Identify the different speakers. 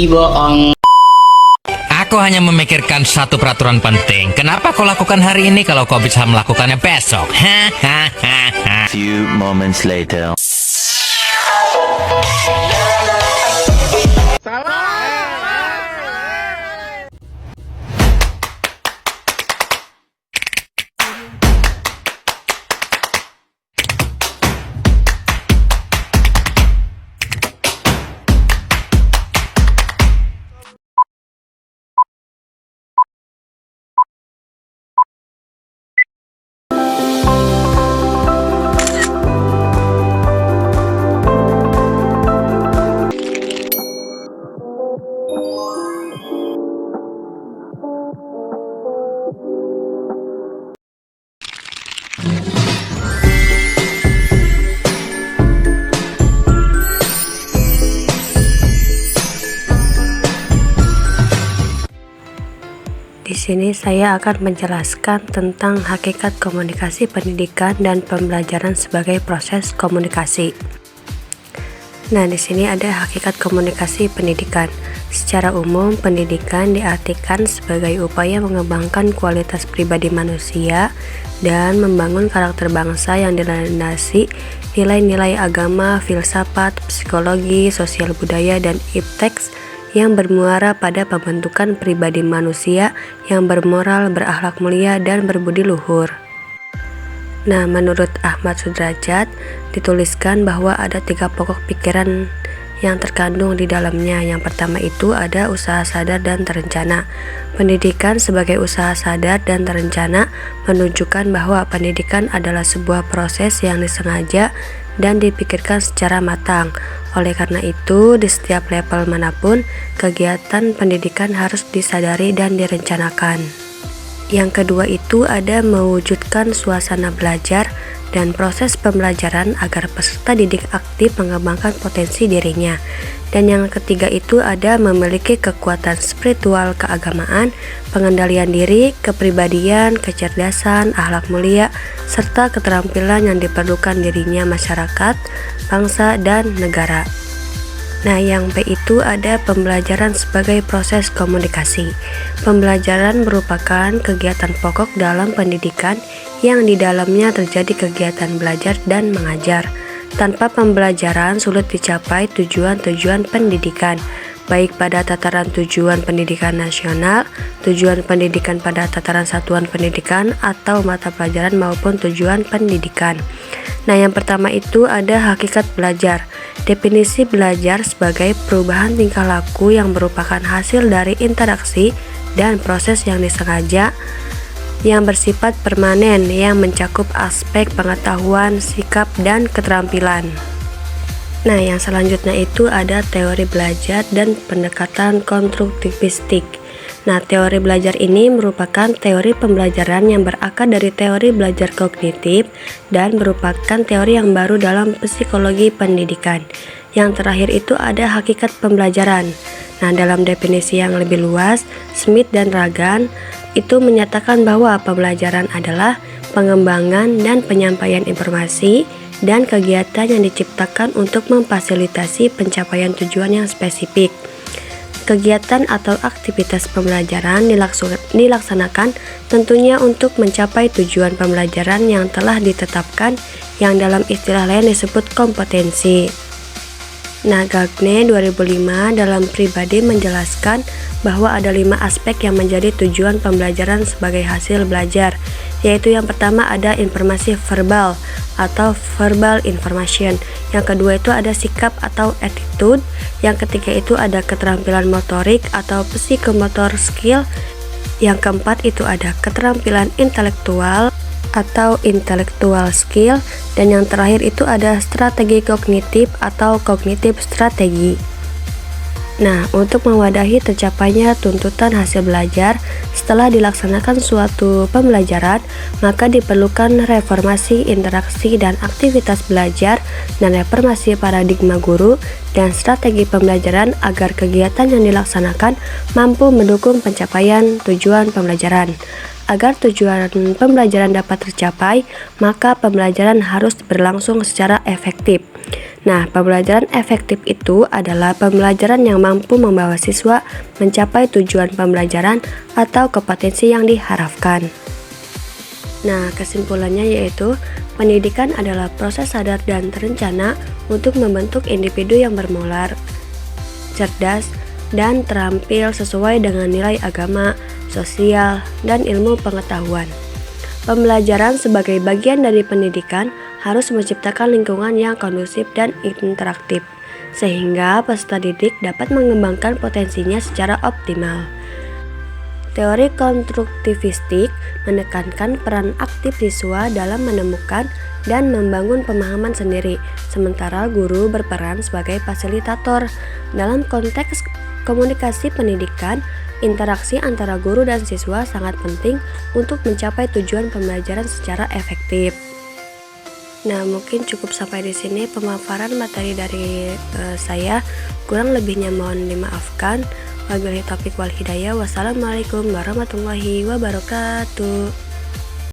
Speaker 1: bohong.
Speaker 2: Aku hanya memikirkan satu peraturan penting. Kenapa kau lakukan hari ini kalau kau bisa melakukannya besok?
Speaker 3: Few moments later.
Speaker 4: Di sini saya akan menjelaskan tentang hakikat komunikasi pendidikan dan pembelajaran sebagai proses komunikasi. Nah, di sini ada hakikat komunikasi pendidikan. Secara umum, pendidikan diartikan sebagai upaya mengembangkan kualitas pribadi manusia dan membangun karakter bangsa yang dilandasi nilai-nilai agama, filsafat, psikologi, sosial budaya, dan ipteks yang bermuara pada pembentukan pribadi manusia yang bermoral, berakhlak mulia, dan berbudi luhur. Nah, menurut Ahmad Sudrajat, dituliskan bahwa ada 3 pokok pikiran yang terkandung di dalamnya. Yang pertama itu ada usaha sadar dan terencana. Pendidikan sebagai usaha sadar dan terencana menunjukkan bahwa pendidikan adalah sebuah proses yang disengaja dan dipikirkan secara matang. Oleh karena itu, di setiap level manapun, kegiatan pendidikan harus disadari dan direncanakan. Yang kedua itu ada mewujudkan suasana belajar dan proses pembelajaran agar peserta didik aktif mengembangkan potensi dirinya. Dan yang ketiga itu ada memiliki kekuatan spiritual keagamaan, pengendalian diri, kepribadian, kecerdasan, akhlak mulia, serta keterampilan yang diperlukan dirinya masyarakat, bangsa, dan negara. Nah, yang B itu ada pembelajaran sebagai proses komunikasi. Pembelajaran merupakan kegiatan pokok dalam pendidikan yang di dalamnya terjadi kegiatan belajar dan mengajar. Tanpa pembelajaran sulit dicapai tujuan-tujuan pendidikan, baik pada tataran tujuan pendidikan nasional, tujuan pendidikan pada tataran satuan pendidikan, atau mata pelajaran maupun tujuan pendidikan. Nah, yang pertama itu ada hakikat belajar. Definisi belajar sebagai perubahan tingkah laku yang merupakan hasil dari interaksi dan proses yang disengaja yang bersifat permanen yang mencakup aspek pengetahuan, sikap, dan keterampilan. Nah, yang selanjutnya itu ada teori belajar dan pendekatan konstruktivistik. Nah, teori belajar ini merupakan teori pembelajaran yang berakar dari teori belajar kognitif dan merupakan teori yang baru dalam psikologi pendidikan. Yang terakhir itu ada hakikat pembelajaran. Nah, dalam definisi yang lebih luas, Smith dan Ragan itu menyatakan bahwa pembelajaran adalah pengembangan dan penyampaian informasi dan kegiatan yang diciptakan untuk memfasilitasi pencapaian tujuan yang spesifik. Kegiatan atau aktivitas pembelajaran dilaksanakan tentunya untuk mencapai tujuan pembelajaran yang telah ditetapkan, yang dalam istilah lain disebut kompetensi. Nah, Gagne 2005 dalam pribadi menjelaskan bahwa ada 5 aspek yang menjadi tujuan pembelajaran sebagai hasil belajar, yaitu yang pertama ada informasi verbal atau verbal information, yang kedua itu ada sikap atau attitude, yang ketiga itu ada keterampilan motorik atau psikomotor skill, yang keempat itu ada keterampilan intelektual atau intellectual skill, dan yang terakhir itu ada strategi kognitif atau cognitive strategi. Nah, untuk mewadahi tercapainya tuntutan hasil belajar setelah dilaksanakan suatu pembelajaran, maka diperlukan reformasi interaksi dan aktivitas belajar dan reformasi paradigma guru dan strategi pembelajaran agar kegiatan yang dilaksanakan mampu mendukung pencapaian tujuan pembelajaran. Agar tujuan pembelajaran dapat tercapai, maka pembelajaran harus berlangsung secara efektif. Nah, pembelajaran efektif itu adalah pembelajaran yang mampu membawa siswa mencapai tujuan pembelajaran atau ke potensi yang diharapkan. Nah, kesimpulannya yaitu pendidikan adalah proses sadar dan terencana untuk membentuk individu yang bermoral, cerdas, dan terampil sesuai dengan nilai agama, sosial, dan ilmu pengetahuan. Pembelajaran sebagai bagian dari pendidikan harus menciptakan lingkungan yang kondusif dan interaktif, sehingga peserta didik dapat mengembangkan potensinya secara optimal. Teori konstruktivistik menekankan peran aktif siswa dalam menemukan dan membangun pemahaman sendiri, sementara guru berperan sebagai fasilitator. Dalam konteks komunikasi pendidikan, interaksi antara guru dan siswa sangat penting untuk mencapai tujuan pembelajaran secara efektif. Nah, mungkin cukup sampai di sini pemaparan materi dari saya. Kurang lebihnya mohon dimaafkan. Wabillahi taufiq wal hidayah. Wassalamualaikum warahmatullahi wabarakatuh.